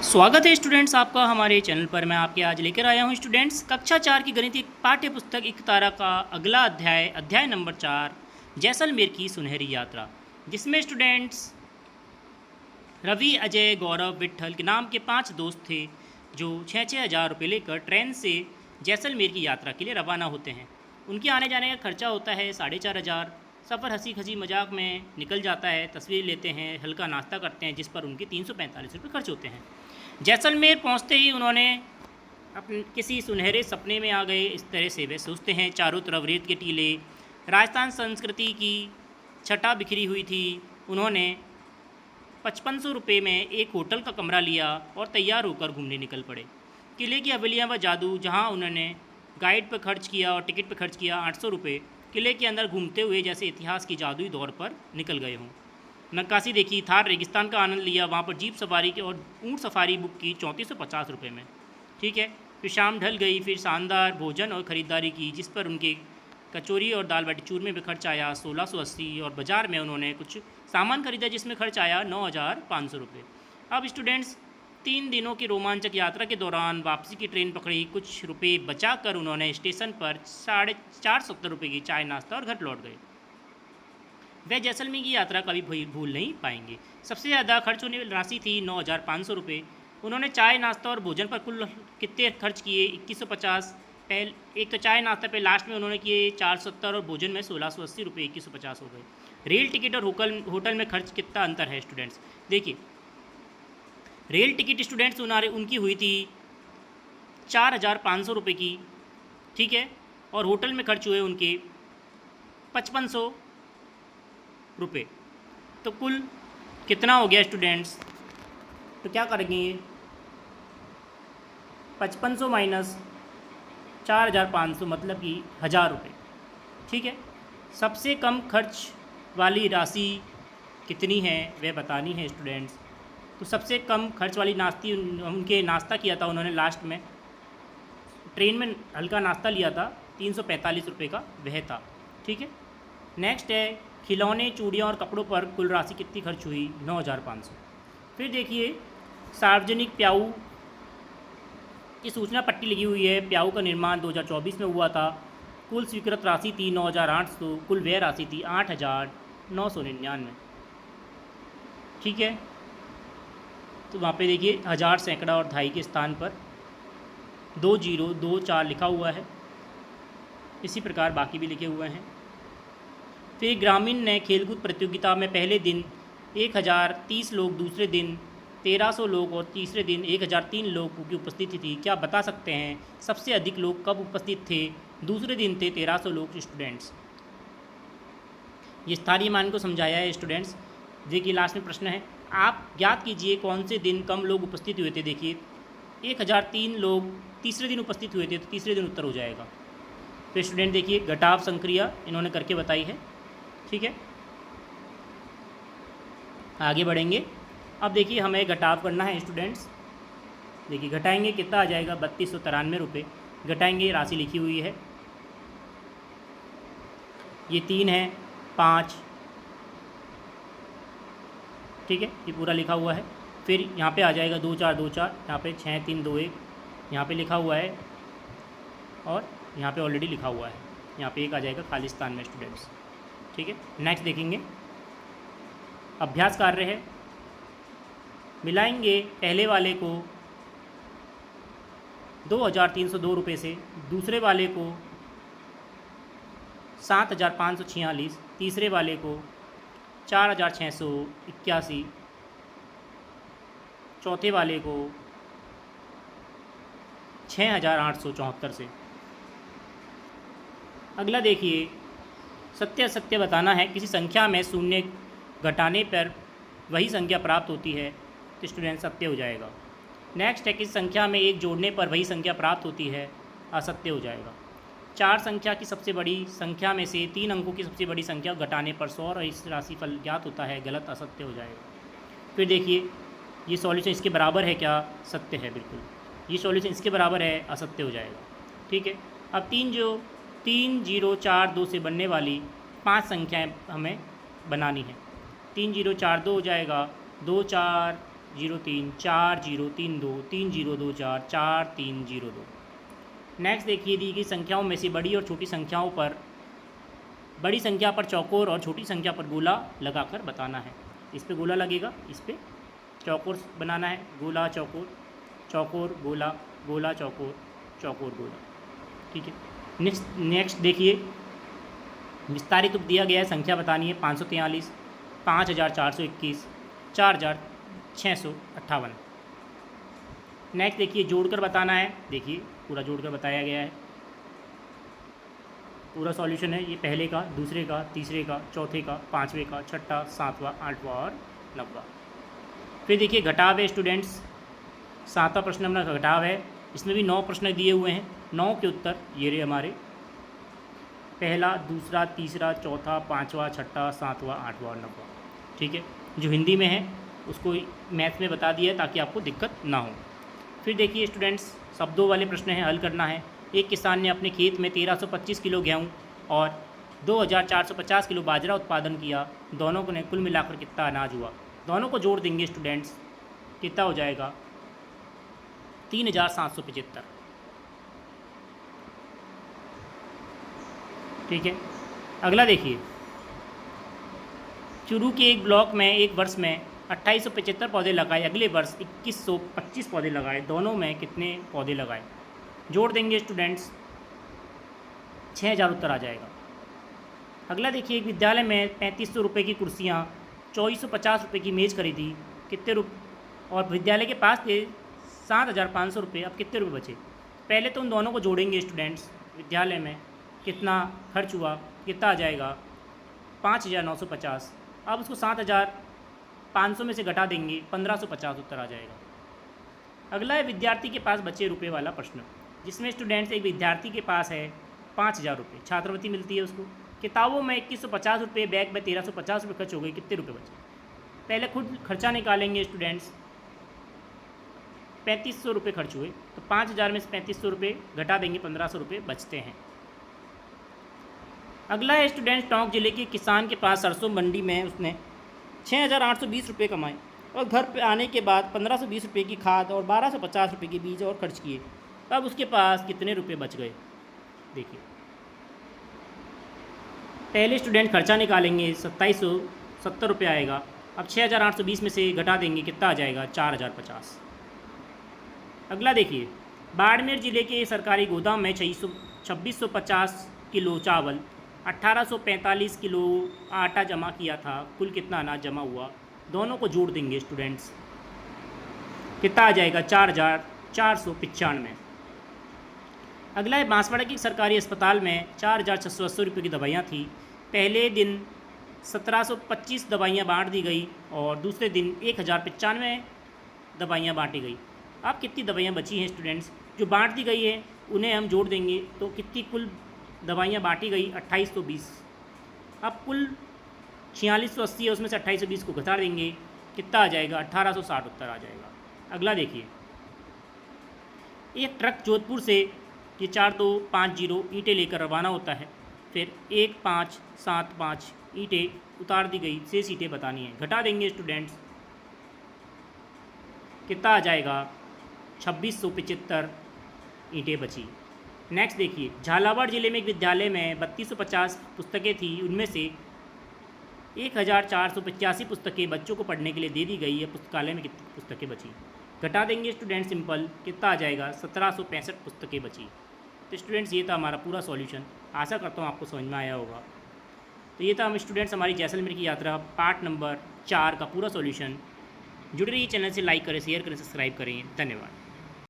स्वागत है स्टूडेंट्स आपका हमारे चैनल पर। मैं आपके आज लेकर आया हूं स्टूडेंट्स कक्षा 4 की गणित पाठ्य पुस्तक एक तारा का अगला अध्याय नंबर 4 जैसलमेर की सुनहरी यात्रा, जिसमें स्टूडेंट्स रवि, अजय, गौरव, विट्ठल के नाम के 5 दोस्त थे जो 6-6 हज़ार रुपये लेकर ट्रेन से जैसलमेर की यात्रा के लिए रवाना होते हैं। उनके आने जाने का खर्चा होता है 4,500। सफ़र हंसी खसी मजाक में निकल जाता है। तस्वीर लेते हैं, हल्का नाश्ता करते हैं, जिस पर उनके 345 रुपये खर्च होते हैं। जैसलमेर पहुंचते ही उन्होंने अपने किसी सुनहरे सपने में आ गए। इस तरह से वे सोचते हैं। चारों तरफ रेत के टीले, राजस्थान संस्कृति की छटा बिखरी हुई थी। उन्होंने 5500 रुपये में एक होटल का कमरा लिया और तैयार होकर घूमने निकल पड़े। किले की हवेलियाँ व जादू, जहाँ उन्होंने गाइड पर खर्च किया और टिकट पर खर्च किया 800 रुपये। किले के अंदर घूमते हुए जैसे इतिहास की जादुई दौर पर निकल गए हों। नक्काशी देखी, थार रेगिस्तान का आनंद लिया, वहाँ पर जीप सवारी की और ऊँट सफारी बुक की 3450 रुपये में। ठीक है। फिर शाम ढल गई। फिर शानदार भोजन और ख़रीदारी की, जिस पर उनके कचौरी और दाल बाटी चूरमे में खर्च आया 1680। और बाज़ार में उन्होंने कुछ सामान खरीदा जिसमें खर्च आया 9500 रुपये। अब स्टूडेंट्स 3 दिनों की रोमांचक यात्रा के दौरान वापसी की ट्रेन पकड़ी। कुछ रुपये बचाकर उन्होंने स्टेशन पर 470 रुपये की चाय नाश्ता और घर लौट गए। वे जैसलमेर की यात्रा कभी भूल नहीं पाएंगे। सबसे ज़्यादा खर्च होने वाली राशि थी 9500 रुपये। उन्होंने चाय नाश्ता और भोजन पर कुल कितने खर्च किए? 2150। एक तो चाय नाश्ता पे लास्ट में उन्होंने किए 470 और भोजन में 1680 रुपये, 2150 हो गए। रेल टिकट और होटल में खर्च कितना अंतर है स्टूडेंट्स? देखिए, रेल टिकट स्टूडेंट्स उनकी हुई थी 4500 रुपये की। ठीक है। और होटल में खर्च हुए उनके 5500 रुपये। तो कुल कितना हो गया स्टूडेंट्स? तो क्या करेंगे ये 5500 माइनस 4500 मतलब कि 1000 रुपये। ठीक है। सबसे कम खर्च वाली राशि कितनी है वह बतानी है स्टूडेंट्स। तो सबसे कम खर्च वाली उनके नाश्ता किया था उन्होंने लास्ट में ट्रेन में हल्का नाश्ता लिया था 345 रुपये का, वह था। ठीक है। नेक्स्ट है खिलौने, चूड़ियाँ और कपड़ों पर कुल राशि कितनी खर्च हुई? 9500। फिर देखिए, सार्वजनिक प्याऊ की सूचना पट्टी लगी हुई है। प्याऊ का निर्माण 2024 में हुआ था। कुल स्वीकृत राशि थी 9800। कुल व्यय राशि थी 8999। ठीक है। तो वहाँ पे देखिए 1000 सैकड़ा और दहाई के स्थान पर 2024 लिखा हुआ है। इसी प्रकार बाकी भी लिखे हुए हैं। फिर ग्रामीण ने खेलकूद प्रतियोगिता में पहले दिन 1030 लोग, दूसरे दिन 1300 लोग और तीसरे दिन 1003 लोगों की उपस्थिति थी। क्या बता सकते हैं सबसे अधिक लोग कब उपस्थित थे? दूसरे दिन थे 1300 लोग स्टूडेंट्स। ये स्थानीय मान को समझाया है स्टूडेंट्स। देखिए लास्ट में प्रश्न है, आप ज्ञात कीजिए कौन से दिन कम लोग उपस्थित हुए थे। देखिए 1003 लोग तीसरे दिन उपस्थित हुए थे, तो तीसरे दिन उत्तर हो जाएगा। तो स्टूडेंट देखिए घटाव संक्रिया इन्होंने करके बताई है। ठीक है। आगे बढ़ेंगे। अब देखिए हमें घटाव करना है स्टूडेंट्स। देखिए घटाएंगे कितना आ जाएगा? 3293 रुपये। घटाएंगे, राशि लिखी हुई है। ये 3 है, 5। ठीक है, ये पूरा लिखा हुआ है। फिर यहाँ पे आ जाएगा 2424, यहाँ पे 6321 यहाँ पे लिखा हुआ है और यहाँ पे ऑलरेडी लिखा हुआ है। यहाँ पे एक आ जाएगा खाली स्थान में स्टूडेंट्स। ठीक है। नेक्स्ट देखेंगे, अभ्यास कार्य है। मिलाएंगे पहले वाले को 2302 रुपये से, दूसरे वाले को 7546, तीसरे वाले को 4681, चौथे वाले को 6874 से। अगला देखिए, सत्य असत्य बताना है। किसी संख्या में शून्य घटाने पर वही संख्या प्राप्त होती है, तो स्टूडेंट सत्य हो जाएगा। नेक्स्ट है, किसी संख्या में 1 जोड़ने पर वही संख्या प्राप्त होती है, असत्य हो जाएगा। 4 संख्या की सबसे बड़ी संख्या में से 3 अंकों की सबसे बड़ी संख्या घटाने पर 100 और इस राशिफल ज्ञात होता है, गलत, असत्य हो जाएगा। फिर देखिए ये सॉल्यूशन इसके बराबर है क्या? सत्य है बिल्कुल। ये सॉल्यूशन इसके बराबर है, असत्य हो जाएगा। ठीक है। अब 3042 से बनने वाली 5 संख्याएं हमें बनानी है। 3042 हो जाएगा, 2 4 03 4032 3024 4302। नेक्स्ट देखिए, दी गई संख्याओं में से बड़ी और छोटी संख्याओं पर, बड़ी संख्या पर चौकोर और छोटी संख्या पर गोला लगाकर बताना है। इस पे गोला लगेगा, इस पे चौकोर बनाना है, गोला चौकोर, चौकोर गोला, गोला चौकोर, चौकोर गोला। ठीक है। नेक्स्ट देखिए, विस्तारित रूप दिया गया है, संख्या बतानी है 543, 5421, 4658। नेक्स्ट देखिए, जोड़कर बताना है। देखिए पूरा जोड़कर बताया गया है, पूरा सॉल्यूशन है ये, पहले का, दूसरे का, तीसरे का, चौथे का, पाँचवें का, छठा, सातवां, आठवां और नौवां। फिर देखिए घटाव है स्टूडेंट्स, 7वां प्रश्न हमारा घटाव है। इसमें भी 9 प्रश्न दिए हुए हैं, 9 के उत्तर ये रहे हमारे, पहला, दूसरा, तीसरा, चौथा, पाँचवा, छठा, सातवां, आठवां और नौवां। ठीक है। जो हिंदी में है उसको मैथ में बता दिया ताकि आपको दिक्कत ना हो। फिर देखिए स्टूडेंट्स, शब्दों वाले प्रश्न हैं, हल करना है। एक किसान ने अपने खेत में 1325 किलो गेहूँ और 2450 किलो बाजरा उत्पादन किया। दोनों को ने कुल मिलाकर कितना अनाज हुआ? दोनों को जोड़ देंगे स्टूडेंट्स, कितना हो जाएगा? 3775। ठीक है। अगला देखिए, चुरू के एक ब्लॉक में एक वर्ष में 2875 पौधे लगाए, अगले वर्ष 2125 पौधे लगाए, दोनों में कितने पौधे लगाए? जोड़ देंगे स्टूडेंट्स, 6000 उत्तर आ जाएगा। अगला देखिए, एक विद्यालय में 3500 रुपये की कुर्सियाँ, 2450 रुपये की मेज़ खरीदी, कितने रुपये, और विद्यालय के पास थे 7500 रुपये, अब कितने रुपये बचे? पहले तो उन दोनों को जोड़ेंगे स्टूडेंट्स, विद्यालय में कितना खर्च हुआ, कितना आ जाएगा? 5950। अब उसको 7500 में से घटा देंगे, 1550 उत्तर आ जाएगा। अगला है विद्यार्थी के पास बचे रुपये वाला प्रश्न, जिसमें स्टूडेंट्स एक विद्यार्थी के पास है 5000 रुपये, छात्रवृत्ति मिलती है उसको। किताबों में 2150 रुपये, बैग में 1350 रुपये खर्च हो गए, कितने रुपये बचे? पहले खुद खर्चा निकालेंगे स्टूडेंट्स, 3500 रुपये खर्च हुए, तो 5000 में से 3500 रुपये घटा देंगे, 1500 रुपये बचते हैं। अगला है स्टूडेंट्स, टोंक जिले के किसान के पास सरसों मंडी में उसने 6820 रुपये कमाए और घर पे आने के बाद 1520 रुपये की खाद और 1250 रुपये के बीज और खर्च किए। अब उसके पास कितने रुपये बच गए? देखिए, पहले स्टूडेंट खर्चा निकालेंगे, 2770 रुपये आएगा। अब 6820 में से घटा देंगे, कितना आ जाएगा? 4050। अगला देखिए, बाड़मेर जिले के सरकारी गोदाम में 2650 किलो चावल, 1845 किलो आटा जमा किया था, कुल कितना अनाज जमा हुआ? दोनों को जोड़ देंगे स्टूडेंट्स, कितना आ जाएगा? 4495। अगला है, बांसवाड़ा के सरकारी अस्पताल में 4680 रुपये की दवाइयाँ थी। पहले दिन 1725 दवाइयाँ बांट दी गई और दूसरे दिन 1095 दवाइयाँ बांटी गई। अब कितनी दवाइयाँ बची हैं स्टूडेंट्स? जो बांट दी गई है उन्हें हम जोड़ देंगे, तो कितनी कुल दवाइयाँ बांटी गई? 2820। अब कुल 4680 है, उसमें से 2820 को घटा देंगे, कितना आ जाएगा? 1860 उत्तर आ जाएगा। अगला देखिए, एक ट्रक जोधपुर से ये 4250 ईंटें लेकर रवाना होता है, फिर 1575 ईंटें उतार दी गई, शेष ईंटें बतानी है। घटा देंगे स्टूडेंट्स, कितना आ जाएगा? 2675 ईंटें बची। नेक्स्ट देखिए, झालावाड़ जिले में एक विद्यालय में 3250 पुस्तकें थी, उनमें से 1485 पुस्तकें बच्चों को पढ़ने के लिए दे दी गई है। पुस्तकालय में कितनी पुस्तकें बची? घटा देंगे स्टूडेंट, सिंपल, कितना आ जाएगा? 1765 पुस्तकें बची। तो स्टूडेंट्स, ये था हमारा पूरा सॉल्यूशन। आशा करता हूँ आपको समझ में आया होगा। तो ये था हम स्टूडेंट्स हमारी जैसलमेर की यात्रा पार्ट नंबर 4 का पूरा सॉल्यूशन। जुड़े रहिए चैनल से, लाइक करें, शेयर करें, सब्सक्राइब करें। धन्यवाद।